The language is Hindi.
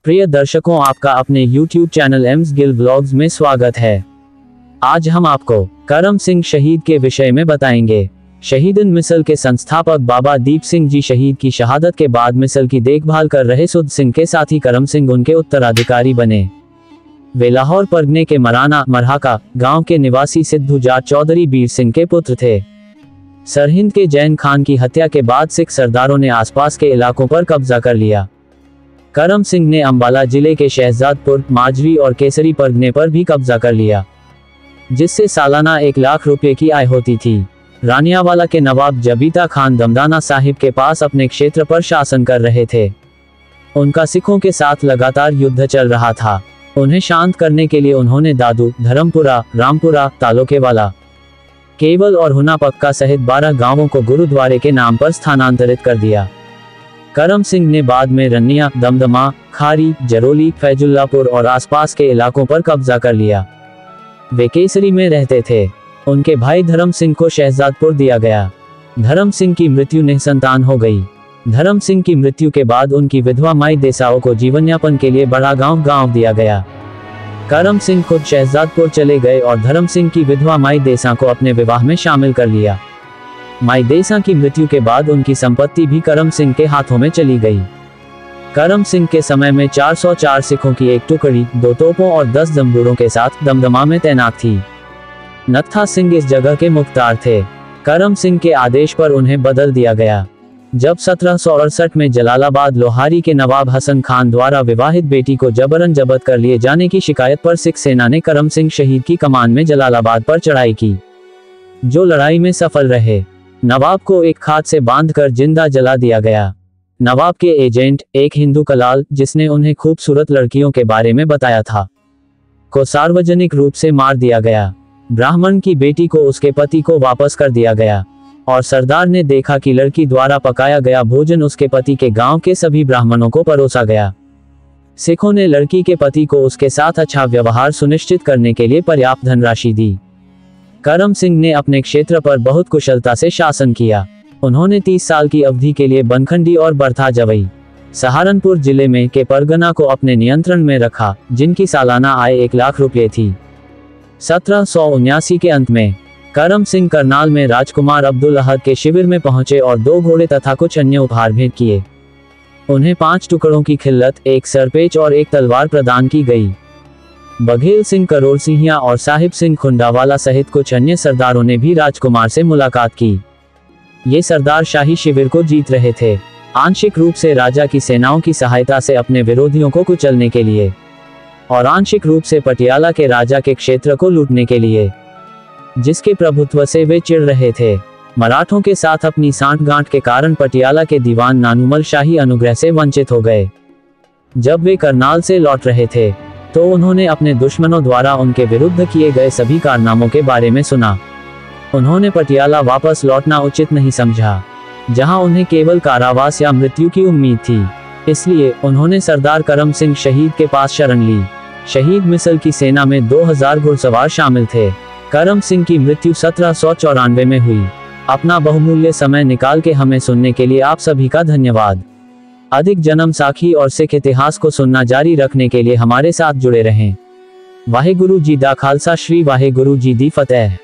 प्रिय दर्शकों, आपका अपने YouTube channel AIIMS Gill blogs में स्वागत है। आज हम आपको करम सिंह शहीद के विषय में बताएंगे। शहीदन मिसल के संस्थापक बाबा दीप सिंह जी शहीद की शहादत के बाद मिसल की देखभाल कर रहे सुद सिंह के साथी करम सिंह उनके उत्तराधिकारी बने। वे लाहौर परगने के मराना मरहाका गांव के निवासी सिद्धू जाट चौधरी बीर सिंह के पुत्र थे। सरहिंद के जैन खान की हत्या के बाद सिख सरदारों ने आसपास के इलाकों पर कब्जा कर लिया। करम सिंह ने अंबाला जिले के शहजादपुर, माजरी और केसरी परगने पर भी कब्जा कर लिया, जिससे सालाना 1 लाख रुपए की आय होती थी। रानियावाला के नवाब जबीता खान दमदाना साहिब के पास अपने क्षेत्र पर शासन कर रहे थे। उनका सिखों के साथ लगातार युद्ध चल रहा था। उन्हें शांत करने के लिए उन्होंने दादू, धर्मपुरा, रामपुरा, तालोकेवाला, केवल और हुना पक्का सहित 12 गांवों को गुरुद्वारे के नाम पर स्थानांतरित कर दिया। करम सिंह ने बाद में रन्निया, दमदमा, खारी, जरोली, फैजुल्लापुर और आसपास के इलाकों पर कब्जा कर लिया। वे केसरी में रहते थे। उनके भाई धर्म सिंह को शहजादपुर दिया गया। धर्म सिंह की मृत्यु निसंतान हो गई। धर्म सिंह की मृत्यु के बाद उनकी विधवा माई देसाओं को जीवनयापन के लिए बड़ा गांव दिया गया। करम सिंह खुद शहजादपुर चले गए और धर्म सिंह की विधवा माई देसा को अपने विवाह में शामिल कर लिया। माई देसा की मृत्यु के बाद उनकी संपत्ति भी करम सिंह के हाथों में चली गई। करम सिंह के समय में 404 सिखों की एक टुकड़ी 2 तोपों और 10 जमदूरों के साथ दमदमा में तैनात थी। नत्था सिंह इस जगह के मुख्तार थे। करम सिंह के आदेश पर उन्हें बदल दिया गया। जब 1768 में जलालाबाद लोहारी के नवाब हसन खान द्वारा विवाहित बेटी को जबरन जब्त कर लिए जाने की शिकायत पर सिख सेना ने करम सिंह शहीद की कमान में जलालाबाद पर चढ़ाई की, जो लड़ाई में सफल रहे। नवाब को एक खाट से बांधकर जिंदा जला दिया गया। नवाब के एजेंट, एक हिंदू कलाल जिसने उन्हें खूबसूरत लड़कियों के बारे में बताया था, को सार्वजनिक रूप से मार दिया गया। ब्राह्मण की बेटी को उसके पति को वापस कर दिया गया और सरदार ने देखा कि लड़की द्वारा पकाया गया भोजन उसके पति के गांव के सभी ब्राह्मणों को परोसा गया। सिखों ने लड़की के पति को उसके साथ अच्छा व्यवहार सुनिश्चित करने के लिए पर्याप्त धनराशि दी। करम सिंह ने अपने क्षेत्र पर बहुत कुशलता से शासन किया। उन्होंने 30 साल की अवधि के लिए बनखंडी और बरथा जवई, सहारनपुर जिले में के परगना को अपने नियंत्रण में रखा, जिनकी सालाना आय 1 लाख रुपए थी। 1779 के अंत में करम सिंह करनाल में राजकुमार अब्दुल अहद के शिविर में पहुंचे और 2 घोड़े तथा कुछ अन्य उपहार भेंट किए। उन्हें 5 टुकड़ों की खिल्लत, 1 सरपेच और 1 तलवार प्रदान की गई। बघेल सिंह करोड़ सिंहिया और साहिब सिंह खुंडावाला सहित कुछ अन्य सरदारों ने भी राजकुमार से मुलाकात की। ये सरदार शाही शिविर को जीत रहे थे, आंशिक रूप से राजा की सेनाओं की सहायता से अपने विरोधियों को कुचलने के लिए, और आंशिक रूप से पटियाला के राजा के क्षेत्र को लूटने के लिए, जिसके प्रभुत्व से वे चिढ़ रहे थे। मराठों के साथ अपनी सांठगांठ के कारण पटियाला के दीवान नानुमल शाही अनुग्रह से वंचित हो गए। जब वे करनाल से लौट रहे थे तो उन्होंने अपने दुश्मनों द्वारा उनके विरुद्ध किए गए सभी कारनामों के बारे में सुना। उन्होंने पटियाला वापस लौटना उचित नहीं समझा, जहां उन्हें केवल कारावास या मृत्यु की उम्मीद थी। इसलिए उन्होंने सरदार करम सिंह शहीद के पास शरण ली। शहीद मिसल की सेना में 2000 घुड़सवार शामिल थे। करम सिंह की मृत्यु 1794 में हुई। अपना बहुमूल्य समय निकाल के हमें सुनने के लिए आप सभी का धन्यवाद। अधिक जन्म साखी और सिख इतिहास को सुनना जारी रखने के लिए हमारे साथ जुड़े रहें। वाहेगुरु जी दा खालसा, श्री वाहेगुरु जी दी फतेह।